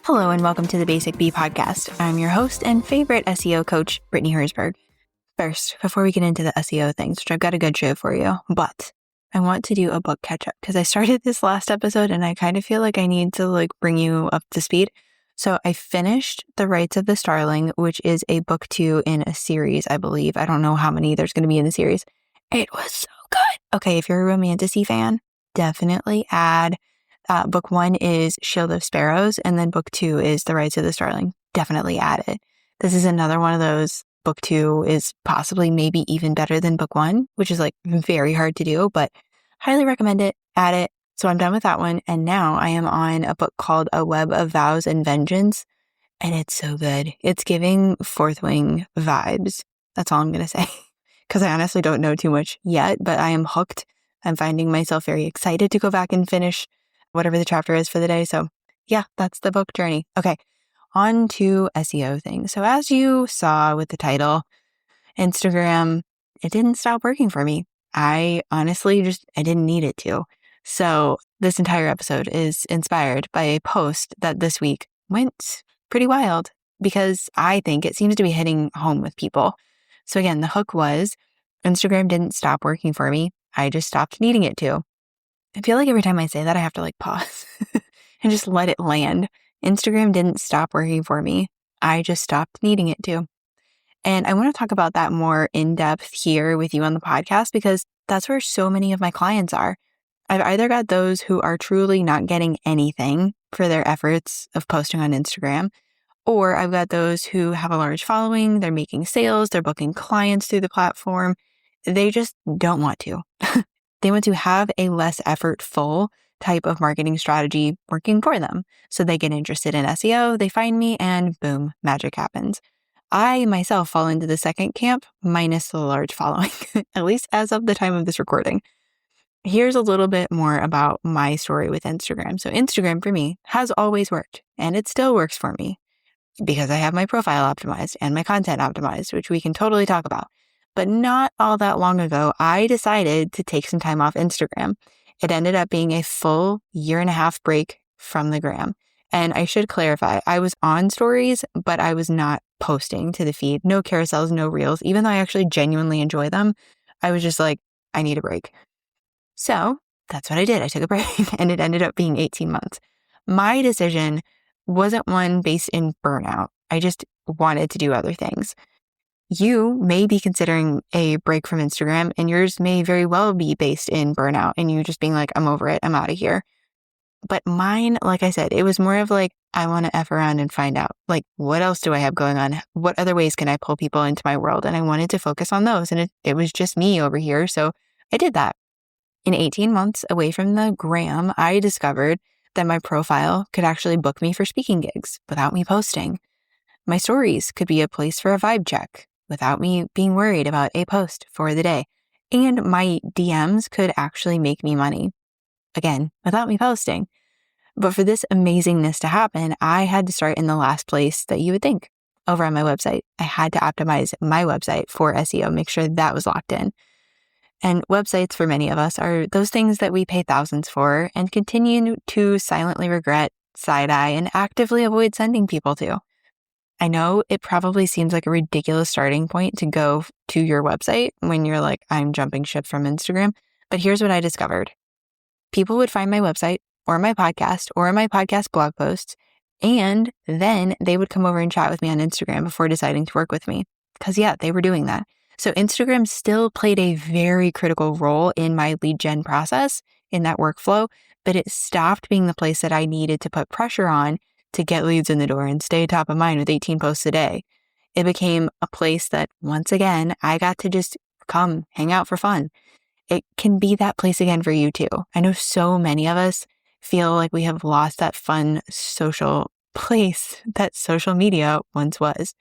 Hello and welcome to the Basic Bee podcast. I'm your host and favorite SEO coach, Brittany Herzberg. First, before we get into the SEO things, which I've got a good show for you, but I want to do a book catch up because I started this last episode and I kind of feel like I need to bring you up to speed. So I finished The Rights of the Starling, which is a book 2 in a series, I believe. I don't know how many there's going to be in the series. It was so good. Okay, if you're a romantasy fan, definitely add. Book 1 is Shield of Sparrows, and then book 2 is The Rights of the Starling. Definitely add it. This is another one of those. Book 2 is possibly maybe even better than book 1, which is very hard to do, but highly recommend it. Add it. So I'm done with that one. And now I am on a book called A Web of Vows and Vengeance. And it's so good. It's giving Fourth Wing vibes. That's all I'm going to say. Because I honestly don't know too much yet, but I am hooked. I'm finding myself very excited to go back and finish whatever the chapter is for the day. So yeah, that's the book journey. Okay, on to SEO things. So as you saw with the title, Instagram, it didn't stop working for me. I honestly I didn't need it to. So this entire episode is inspired by a post that this week went pretty wild because I think it seems to be hitting home with people. So again, the hook was Instagram didn't stop working for me. I just stopped needing it to. I feel like every time I say that, I have to pause and just let it land. Instagram didn't stop working for me. I just stopped needing it to. And I want to talk about that more in depth here with you on the podcast because that's where so many of my clients are. I've either got those who are truly not getting anything for their efforts of posting on Instagram, or I've got those who have a large following, they're making sales, they're booking clients through the platform. They just don't want to. They want to have a less effortful type of marketing strategy working for them. So they get interested in SEO, they find me, and boom, magic happens. I myself fall into the second camp, minus the large following, at least as of the time of this recording. Here's a little bit more about my story with Instagram. So Instagram for me has always worked, and it still works for me because I have my profile optimized and my content optimized, which we can totally talk about. But not all that long ago, I decided to take some time off Instagram. It ended up being a full 1.5 year break from the gram. And I should clarify, I was on stories, but I was not posting to the feed. No carousels, no reels. Even though I actually genuinely enjoy them, I was just like, I need a break. So that's what I did. I took a break and it ended up being 18 months. My decision wasn't one based in burnout. I just wanted to do other things. You may be considering a break from Instagram and yours may very well be based in burnout and you just being like, I'm over it, I'm out of here. But mine, like I said, it was more of I want to F around and find out, what else do I have going on? What other ways can I pull people into my world? And I wanted to focus on those. And it was just me over here. So I did that. In 18 months away from the gram, I discovered that my profile could actually book me for speaking gigs without me posting. My stories could be a place for a vibe check without me being worried about a post for the day. And my DMs could actually make me money. Again, without me posting. But for this amazingness to happen, I had to start in the last place that you would think, over on my website. I had to optimize my website for SEO, make sure that was locked in. And websites for many of us are those things that we pay thousands for and continue to silently regret, side-eye, and actively avoid sending people to. I know it probably seems like a ridiculous starting point to go to your website when you're like, I'm jumping ship from Instagram. But here's what I discovered. People would find my website or my podcast blog posts, and then they would come over and chat with me on Instagram before deciding to work with me. Because yeah, they were doing that. So Instagram still played a very critical role in my lead gen process, in that workflow, but it stopped being the place that I needed to put pressure on to get leads in the door and stay top of mind with 18 posts a day. It became a place that, once again, I got to just come hang out for fun. It can be that place again for you too. I know so many of us feel like we have lost that fun social place that social media once was.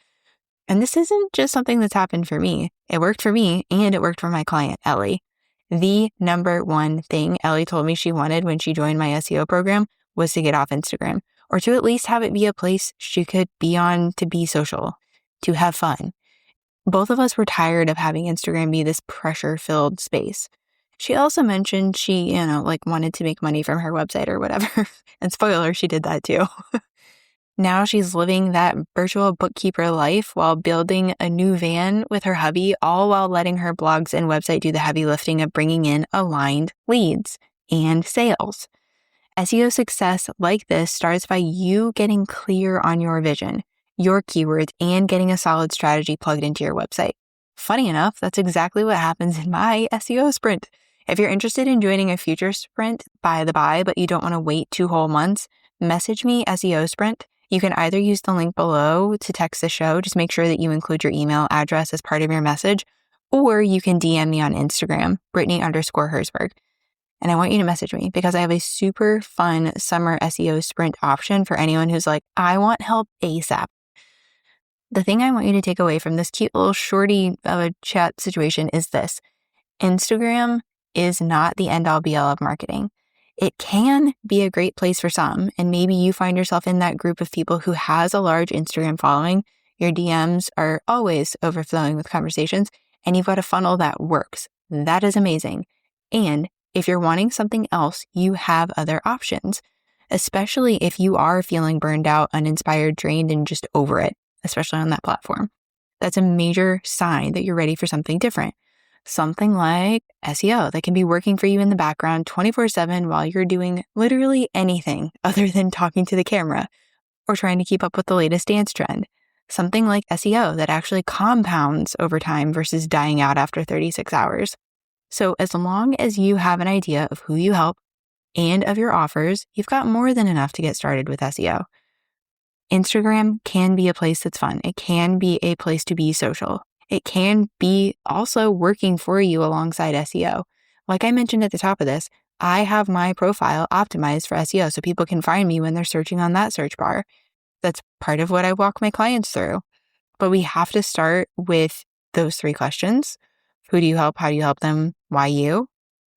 And this isn't just something that's happened for me. It worked for me and it worked for my client, Ellie. The number one thing Ellie told me she wanted when she joined my SEO program was to get off Instagram, or to at least have it be a place she could be on to be social, to have fun. Both of us were tired of having Instagram be this pressure-filled space. She also mentioned she, wanted to make money from her website or whatever. And spoiler, she did that too. Now she's living that virtual bookkeeper life while building a new van with her hubby, all while letting her blogs and website do the heavy lifting of bringing in aligned leads and sales. SEO success like this starts by you getting clear on your vision, your keywords, and getting a solid strategy plugged into your website. Funny enough, that's exactly what happens in my SEO sprint. If you're interested in joining a future sprint, by the by, but you don't want to wait 2 whole months, message me SEO Sprint. You can either use the link below to text the show. Just make sure that you include your email address as part of your message, or you can DM me on Instagram, Brittany_Herzberg. And I want you to message me because I have a super fun summer SEO sprint option for anyone who's like, I want help ASAP. The thing I want you to take away from this cute little shorty of a chat situation is this. Instagram is not the end-all be-all of marketing. It can be a great place for some, and maybe you find yourself in that group of people who has a large Instagram following. Your DMs are always overflowing with conversations, and you've got a funnel that works. That is amazing. And if you're wanting something else, you have other options, especially if you are feeling burned out, uninspired, drained, and just over it, especially on that platform. That's a major sign that you're ready for something different. Something like SEO that can be working for you in the background 24/7 while you're doing literally anything other than talking to the camera or trying to keep up with the latest dance trend. Something like SEO that actually compounds over time versus dying out after 36 hours. So as long as you have an idea of who you help and of your offers, you've got more than enough to get started with SEO. Instagram can be a place that's fun. It can be a place to be social. It can be also working for you alongside SEO. Like I mentioned at the top of this, I have my profile optimized for SEO so people can find me when they're searching on that search bar. That's part of what I walk my clients through. But we have to start with those 3 questions. Who do you help? How do you help them? Why you?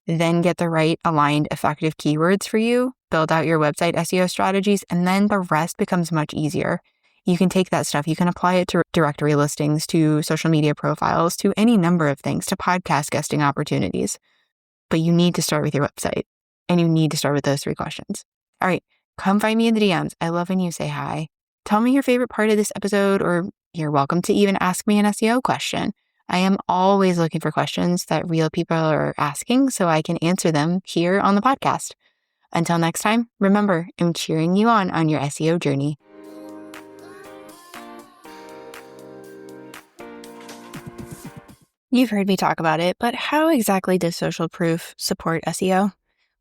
Then get the right aligned effective keywords for you, build out your website SEO strategies, and then the rest becomes much easier. You can take that stuff, you can apply it to directory listings, to social media profiles, to any number of things, to podcast guesting opportunities. But you need to start with your website, and you need to start with those 3 questions. All right, come find me in the DMs. I love when you say hi. Tell me your favorite part of this episode, or you're welcome to even ask me an SEO question. I am always looking for questions that real people are asking so I can answer them here on the podcast. Until next time, remember, I'm cheering you on your SEO journey. You've heard me talk about it, but how exactly does social proof support SEO?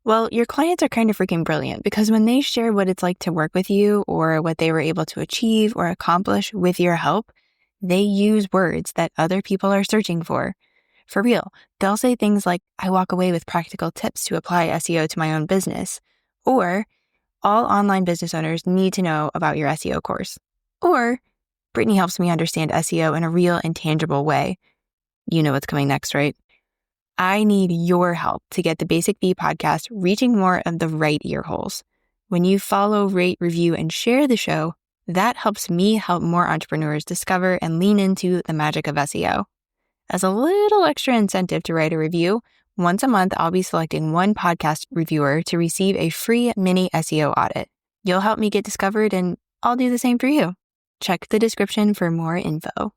Well, your clients are kind of freaking brilliant because when they share what it's like to work with you or what they were able to achieve or accomplish with your help, they use words that other people are searching for. For real, they'll say things like, I walk away with practical tips to apply SEO to my own business, or all online business owners need to know about your SEO course, or Brittany helps me understand SEO in a real and tangible way. You know what's coming next, right? I need your help to get the Basic Bee podcast reaching more of the right ear holes. When you follow, rate, review, and share the show, that helps me help more entrepreneurs discover and lean into the magic of SEO. As a little extra incentive to write a review, once a month, I'll be selecting one podcast reviewer to receive a free mini SEO audit. You'll help me get discovered, and I'll do the same for you. Check the description for more info.